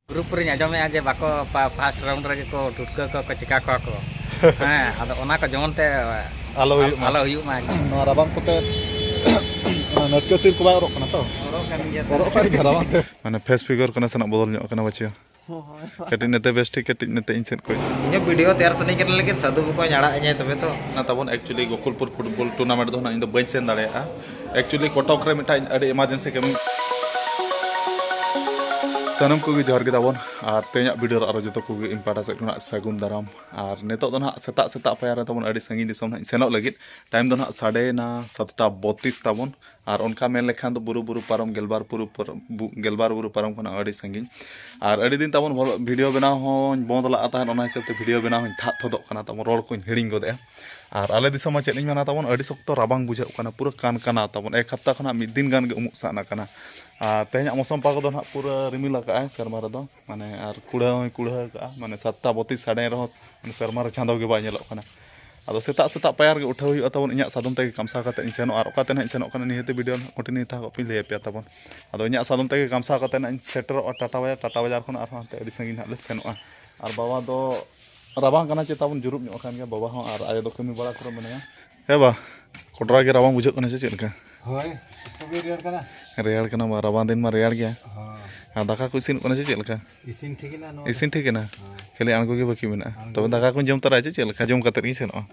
Group रे आजमे जे बाको fast round रे को टुटका को चिका को हाँ अद ओना को जमन ते आलो हुयु मा नो राबांग कोते नटके सिर को बाय रोक ना तो रोक कर राबांग ते माने फेस फिगर कोना सना बदल ᱧᱚᱜ kana बचियो कटिन नेते बेस्ट कटिन नेते इन सेट को ᱤᱧ वीडियो तैयार सनी करने लगे साधु को ᱧᱟᱲᱟ ᱧᱮ तबे तो ना तबन एक्चुअली गोकुलपुर फुटबॉल टूर्नामेंट दो ना इन दो बइन सेन दाड़ेया एक्चुअली कोटक रे मिटा अडी इमरजेंसी कमी सनम को जोहर के ताबन और तेज वीडियो आरो जो को इम्पाटा से सगुन दाराम और नेतो दो ना सेता सेता पाया तबन अडी संगी दिसम ना सेनोक लगित टाइम दो ना 7:32 ताबन और उनका मेन लेखान तो बुरु बुरु पारम गेलबार बुरु पारम खना अडी संगी और अडी दिन ताबन वीडियो बनाव हो बंद ला आता है हिसाब से वीडियो बनाव था थदो कना ताबन रोड को हिडिंग गदे और आले दिसम चेत इन माना ताबन अडी सख्त राबांग बुझा कना पूरा कान कना ताबन एक हफ्ता खना मिद दिन गान गे उमुक साना कना तेज मौसम पाग दो ना पूरा रिमिल का शर्मा रे माने और कुड़ा का माने 7:32 साढ़े रहो माने शर्मा रे चांदो के बा नेलो कना अदो सेता सेता पायर के उठाव हुई तबन इया सादम ते कामसा काते इन सेनो और ओकाते ना सेनो कना निहते वीडियो कंटिन्यू था को ले पे तबन अदो इया सादम ते कामसा काते ना सेटर टाटा बाजार खन और हाते अडी संगी ना ले सेनो और बाबा दो राबांग कना चे तबन जुरुप ᱧᱚᱜ खान के बाबा हो और आयो दो कमी बड़ा कर मने हे बा कोटरा के राबांग बुझो कना से चेलका होय तो रेयाड़ कना मा राबांग दिन मा रेयाड़ गया हां दाका को इसिन कना से चेलका इसिन ठीक ना खाली आंगो के बाकी मेना तब दाका को जम तरा चेलका जम कते गी सेनो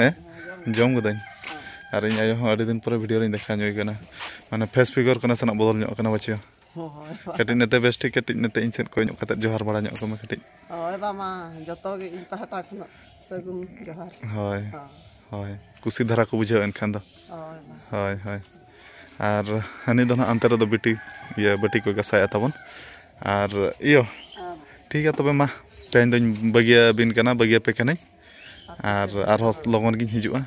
हैं जम गदन और इन आयो अडी दिन पर वीडियो रे देखा ᱧᱚᱜ कना माने फेस फिगर कना सना बदल ᱧᱚᱜ कना बचियो कटिन नेते बेस्ट कटिन नेते इन सेट को ᱧᱚᱜ कते जोहार बड़ा ᱧᱚᱜ को में कटिन ओय बामा जतो गे इन पहाटा खन सगुन जोहार होय होय कुसी धरा को बुझाव एनखान दो होय होय और हनी दो ना अंतर दो बेटी ये बेटी को गसाया तबन और इयो ठीक है तबे मा पेन दो बगिया बिन कना बगिया पे कने और लगन गिन हिजुआ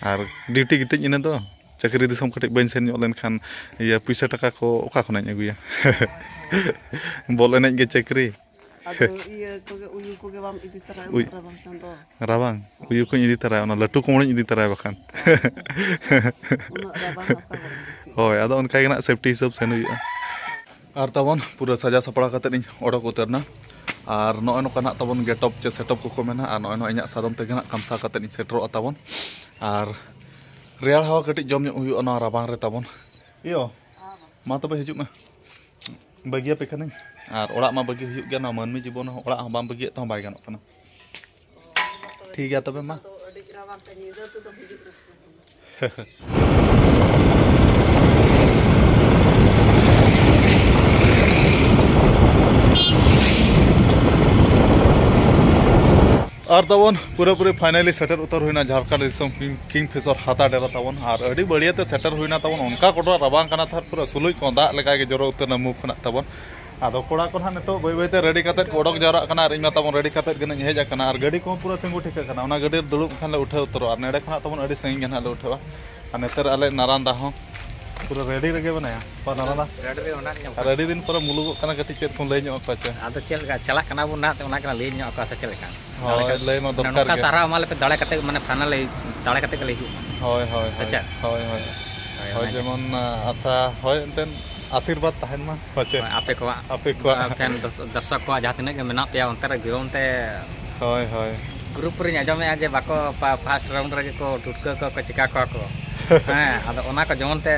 और ड्यूटी गिते इना दो चाकरी दिसम कटे बइन सेन ᱧᱚᱜ लेनखान ये पैसा टाका को ओका खना अगुया बॉल एनज गे चाकरी अदो ये कोगे उयु कोगे बाम इदी तरा राबांग संदो राबांग उयु को इदी तरा ओना लटू कोमण इदी तरा बखान उना राबांग ओका होय आदो उनका गना सेफ्टी हिसाब सेन हुआ और तबन पूरा सजा सपड़ा कते इन ओडक उतरना और नय नोकाना तबन गेटअप चे सेटअप को मेना और नय नो इना सादम ते गना कामसा कते इन सेटरो तबन और रेयाड़ हवा कटी जम हुआ ना राबांग रे तबन इयो मा तबे हिजुक मा बगिया पे खने और ओड़ा मा बगी हुई गया ना मानमी जीवन ओड़ा बाम बगी तो बाय गानो कना ठीक है तबे मा और तबन पूरा पूरे फाइनली सेटर उतर हुई झारखंड दिसम किंग फिशर हाथा डेरा तबन और अड़ी बढ़िया ते सेटर हुई तबन उनका कोडा रबांग कना था पूरा सुलुई को दाग लगा के जरो उतर मुख खना तबन आदो कोड़ा को ना तो बई बईते रेडी कते ओडक जारा कना और इमा तबन रेडी कते गने हेज कना और गाड़ी को पूरा तिंगु ठीक कना उना गाड़ी दुड़ुब खान ले उठा उतर और नेडे खना तबन अड़ी संगी गना ले उठवा और नेतर आले नारांदा हो पूरा रेडी रगे बनाया पर नारांदा रेडी रे ओना और अड़ी दिन पर मुलुग कना गति चेत को ले ᱧᱚᱜ पाचे आदो चेल का चला कना बु ना ओना कना ले ᱧᱚᱜ का से चल का होय ले नो दरकार नोका सारा माले पे दाड़े कते माने फाइनल दाड़े कते ले हिजु होय होय अच्छा होय होय होय जेमन आशा होय एंतन आशीर्वाद तहन मा पाचे आपे को फैन दर्शक को जहां तने मेना पे अंतर गिरोनते होय होय ग्रुप रे आजमे जे बाको फास्ट राउंड रे को टुटका को चिका को हां अद ओना को जमनते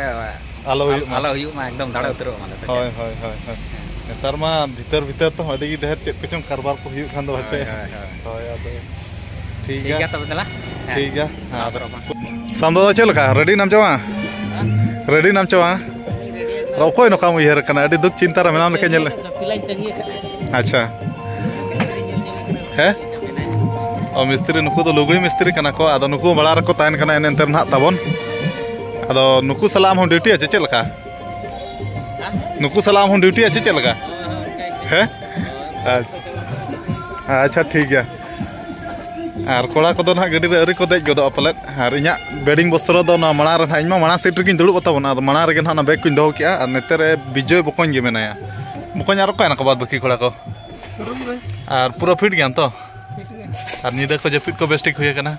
आलो हुयु मा एकदम दाड़े उतरो माने होय होय होय नेतार मा भीतर तो अडी ढेर चेत पेचम कारबार को हुयु खान दो बच्चे होय अदो ठीक है तब दला ठीक है संदो चल का रेडी नाम चवा रेडी नाम चवा रकोय नका उयहर कना अडी दुख चिंता रे मेनाम लेके नेल अच्छा है ओ मिस्त्री नुकु तो लुगड़ी मिस्त्री कना को आदो नुकु बड़ा रको ताइन कना एनतर ना तबन आदो नुकु सलाम हम ड्यूटी अच्छे चलका नुकु सलाम हम ड्यूटी अच्छे चलका है अच्छा ठीक है और कोड़ा को ना गाड़ी रे को देज गदो पलेट और इया बेडिंग बस्त्र दो ना मणा रे इमा मणा सीट रे दुड़ब तबन और मणा रे ना बैग को दो किया और नेतर विजय बकोन गे मेनाया बकोन आरो काना को बाद बाकी कोड़ा को और पूरा फिट गया तो और निदा को जपिट को बेस्टिक हुई कना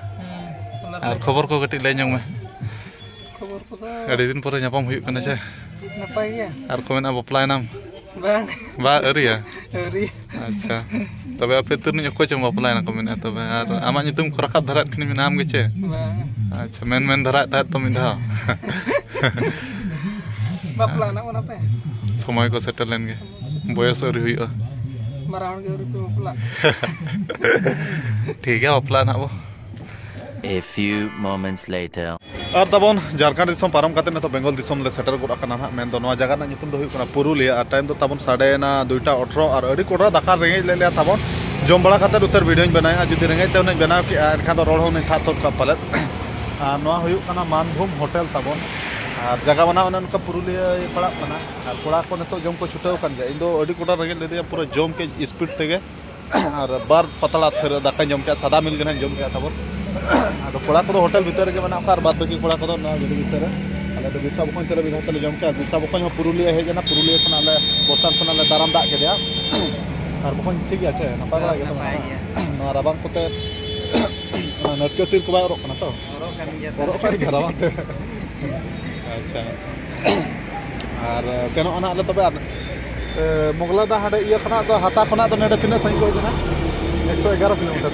और खबर को गटी ले ᱧᱚᱜ में खबर को अड़ी दिन पर ᱧᱟᱯᱟᱢ हुई कना छे नपाय गया और को मेना बपलाय नाम Bang. Ba eri ya. Eri. Acha. Tebe ape turni oko chong bapla na ko mena tebe ar ama nyutum ko rakap dharat kini menam ge che. Bang. Acha men dharat ta to min dha. Bapla na mana pe? Somay ko settle len ge. Boyos eri huyo. Marang ge uri tu bapla. ठीक है बपला ना वो A few moments later. और तबन झारखंड दिसम पारम काते न तो बेंगल दिसम ले shutter good अकना ना मेन दो नवा जगह ना नितुम दो हुई कना पुरुलिया आ टाइम तो तबन 2:18 और अड़ी कोडा दाका रेंगे ले लिया तबन जम बड़ा खातर उतर वीडियो बनाया जुदी रेंगे ते उन बनाव कि एनखा दो रोड होने था तो का पलट नवा हुई कना मानभूम होटल तबन और जगह बना उनका पुरुलिया पड़ा कना और कोड़ा को नतो जम को छुटाव कन गया इंदो अड़ी कोडा रेंगे ले दिया पूरा जम के स्पीड तेगे और बार पतला फिर दाका जम के सादा मिल गना जम के तबन अब कोड़ा को होटल भीतर के बना कार बाद बाकी कोड़ा को ना जदी भीतर अले तो बिसा बखन तेरे बिधा तले जम के बिसा बखन पुरुलिया हे जना पुरुलिया खन अले पोस्टान खन अले दाराम दा के दिया और बखन ठीक है ना पागला के तो ना राबान कोते नटके सिर को बारो कना तो रो कर राबान ते अच्छा और सेनो अना अले तबे मोगला दा हाडे इया खना तो हाता खना तो नेडे तिना सही को जना 111 किलोमीटर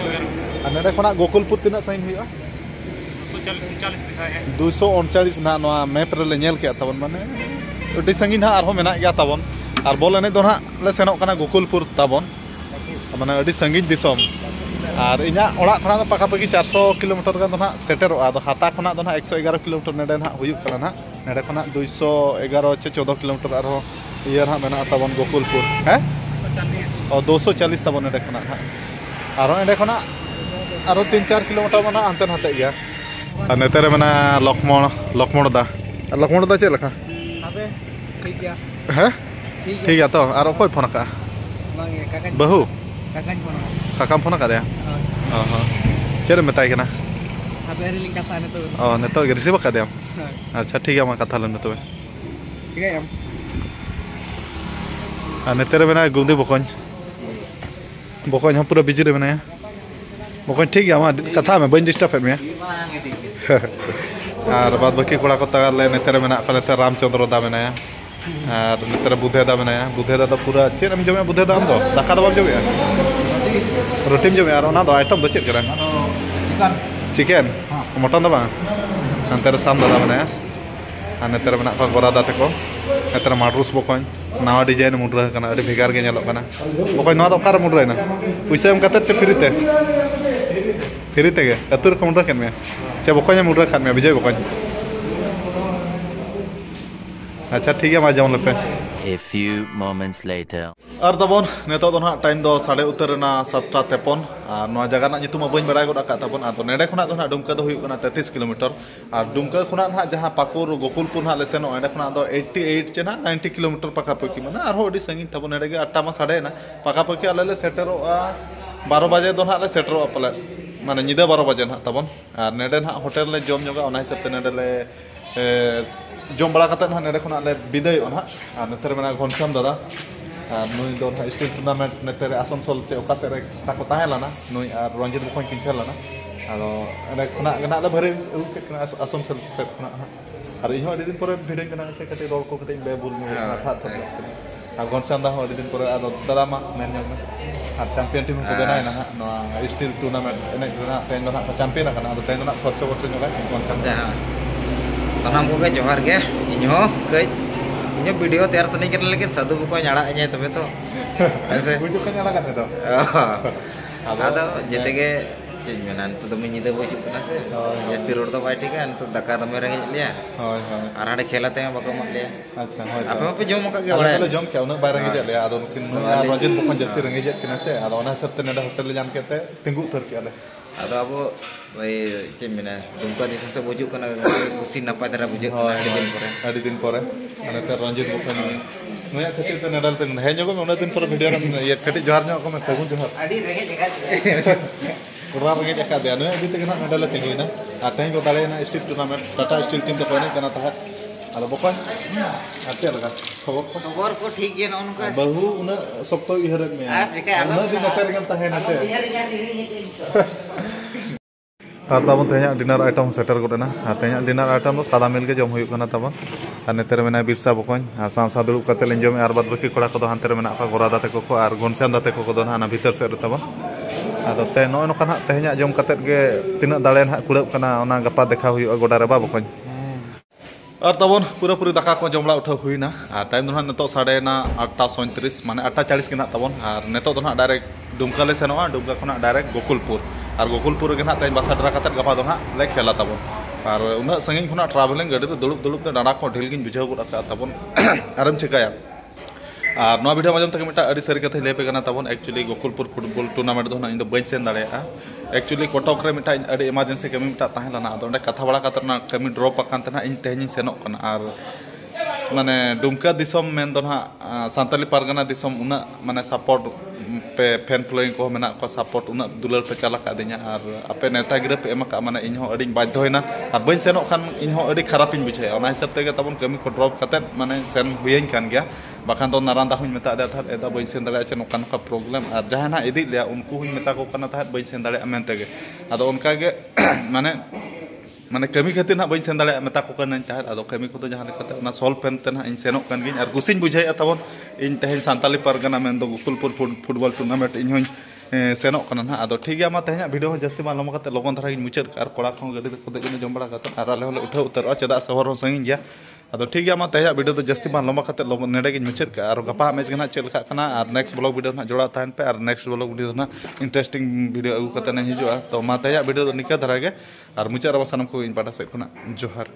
नेडे खना गोकुलपुर तिना सही हुआ 239 ना नवा मैप रे ले नेल के तबन माने अति संगी ना आरो मेना गया तबन और बोल एने दो ना ले सेनो कना गोकुलपुर तबन माने अति संगी दिसम और इना ओड़ा खना तो पाका पाकी 400 किलोमीटर का तो ना सेटेरो आदो हाता खना तो ना 111 किलोमीटर नेडे ना हुयु कना ना नेडे खना 211 चे 14 किलोमीटर आरो इयर हा मेना तबन गोकुलपुर है और 240 तबन नेडे खना आरो एंडे खना आरो 3-4 किलोमीटर मना अंते नाते गया और नेतरे मना लक्ष्मण दा चे लखा Abe, ठीक है. है ठीक है तो आरो कोई फोन का Bang ya kakak. बहु Kakak mana? काका फोन का दे हां चेरे मेताय कना Abe riling kata na tu. ओ नेतो रिसीव का दे अच्छा ठीक है मा कथा लन तबे ठीक है हम. और नेतरे बना गुंदी बकन हम पूरा बिजी रे बनाया बकन ठीक है मा कथा में बन डिस्टर्ब है मैं और बाद बाकी कोड़ा को तगार ले नेतरे मेना पलेते रामचंद्र दा बनाया और नेतरे बुधे दा बनाया बुधे दा तो पूरा चेर हम जमे बुधे दा हम दो दाका दो जमे रोटी जमे और ना दो आइटम दो चेक करा चिकन मटन दो बा अंतर साम दा बनाया और नेतरे मेना को गोरा दा तको नेतरे माडरूस बकन नवा डिजाइन मुड्रा कना अडी भेगार गे नेलो कना बकन नवा दो कार मुड्रा ना पैसा एम कते फ्रीते गे अतुर कमरा केन में चे बकन मुड्रा खान में विजय बकन अच्छा ठीक है मा जाऊं लपे A few moments later. और तबन नेतो दो ना टाइम दो साढ़े उतर ना 7:53 और नवा जगह ना नितुम बइन बड़ा गड का तबन आदो नेडे खना दो ना डुमका दो हुई कना 33 किलोमीटर और डुमका खना ना जहां पाकुर गोकुलपुर ना ले सेनो एडे खना दो 88 चे ना 90 किलोमीटर पका पकी माने आरो अडी संगी तबन नेडे गे 8 मा साढ़े ना पका पकी आले ले सेटरो 12 बजे दो ना ले सेटरो पले माने निदा 12 बजे ना तबन और नेडे ना होटल ले जम जोगा ओना हिसाब ते नेडे ले जम बड़ा कते ना नेडे खना ले बिदाय ओना और नेतर मेना घनश्याम दादा नुई दो स्टेट टूर्नामेंट नेतरे आसनसोल चे ओका से ताको ताहेलाना नुई और रंजित बखन किनसेलाना आदो एने खना गना ले भरे उके कना आसनसोल से खना और इहो अडी दिन परे भिडियो कना से कते रोल को कते बेबुल मु था तो और घनश्याम दा अडी दिन परे आदो दादा मा मेन जम और चैंपियन टीम को देना ना नो स्टील टूर्नामेंट एने ना तेन ना चैंपियन ना आदो तेन ना खर्च जोगा घनश्याम सानाम को जोहार के इहो कई इन्हें वीडियो तैयार सनी करने लगे साधु को नाड़ा इन्हें तबे तो ऐसे बुझो का नाड़ा करने तो आदा जेते के चेंज में ना तो दमे निदे बुझु कना से जस्ती रोड तो बाय ठीक है तो दका दमे रंगे लिया होय होय और हाडे खेलते हैं बको मत लिया अच्छा होय आपे पे जोम का के बड़ा ले जोम के उन बाय रंगे ले आदो किन रंजित बखन जस्ती रंगे जे किना छे आदो ओना सबते नेडा होटल ले जान केते तिंगु उतर के आले आदो अब भाई चेमिना दुमका दिसम से बुझु कना खुशी नपाय दरा बुझु अड़ी दिन परे अने ते रंजित बखन नया खातिर ते नेडल ते हे जोगो में उना दिन परे वीडियो ये कटी जोहार नो को में सगुन जोहार अड़ी रंगे जगह पूरा रंगे जका दे ने अभी तक ना नेडल तिंगुइना आते को दाले ना steel tournament Tata steel team तो कोने कना था आलो बखन आते लगा खबर को ठीक है ना उनका बहु उना सप्तो इहरक में आज के उना दिन नकर गन ता है ना ते और तब तेज डिनर आइटम सेटर गोना तेज डिनर आइटम सादा मिल के जम होना तब और नेते में बिरसा बकन सा दुड़ब कते जमे और बाद बाकी कड़ा को हानते गोरादा तक और गनसेन दाते को भीतर सेद तब अदते नॉय नोका ना तेज जम कते तीना दाड़े ना कुड़बना गपा देखा गोडा रे बकन और तब पूरा पूरी दाका को जमला उठा हुईना टाइम ना नित 8:37 माने 8:40 के ना तब और नित ना डायरेक्ट दुमका ले सेनोआ दुमका खुना डायरेक्ट गोकुलपुर और गोकुलपुर के ना तेज बसा ड्रा कते गपा दो ना ले खेला तब और उना संगिन खुना ट्रावेलिंग गाड़ी दुड़ब दुड़ब डाड़ा को ढेल गिन बुझाव गुड तब आरम चिकाया और नवा वीडियो मजम तक मिटा अड़ी सारी कथा लेपे कना तब एक्चुअली गोकुलपुर फुटबॉल टूर्नामेंट दो ना इन बन सेन दाड़ेया एक्चुअली कटक रे मिटा अड़ी इमरजेंसी कमी मिटा ताहेलाना अदे कथा बड़ा कतना कमी ड्रॉप आकान तना इन तेहनी सेनोक कना और माने दुमका दिसम मेन दो ना सांताली पारगना दिसम उना माने सपोर्ट पे फैन फॉलोइंग को मेना को सपोर्ट उना दुलार पे चला का दिया और आपे नेता गिरा पे एमा का माने इन हो अड़ी बाध्य होइना और बन सेनोक खान इन हो अड़ी खराब इन बुझे ओना हिसाब तेगे तबन कमी को ड्रॉप कते माने सेन हुयन कान गया बाखान तो नारांदा हुन मेता दे था एदा बन सेन दाड़े चे नोका नोका प्रॉब्लम और जहाना इदी ले उनको हुन मेता को कना था बन सेन दाड़े मेनते गे अदो उनका गे माने माने कमी खातिर ना बन सेन दाड़े मेता को कना चाहे अदो कमी को तो जहां लेखाते ना सॉल्व पेन ते ना इन सेनोक कान गिन और कुसिन बुझे तबन इन तेहन सांताली पारगना मेन दो गोकुलपुर फुटबॉल टूर्नामेंट इन होन सेनोक कना ना अदो ठीक गया मा तेहन वीडियो हो जस्ती मालूम करते लगन धरा मुचाद और कोड़ा को गाड़ी को दे जम बड़ा करते और आले होले उठा उतर चदा शहर हो संगिन गया अदो ठीक गया मा तेहन वीडियो तो जस्ती मालूम करते लगन नेडे गिन मुचाद का और गपा मैच गना चल का कना और नेक्स्ट ब्लॉग वीडियो ना जोड़ा ताहन पे और नेक्स्ट ब्लॉग वीडियो ना इंटरेस्टिंग वीडियो अगु करते ना हिजुआ तो मा तेहन वीडियो निका धरा गे और मुचाद रवा सनम को इन पाटा से कोना जोहार।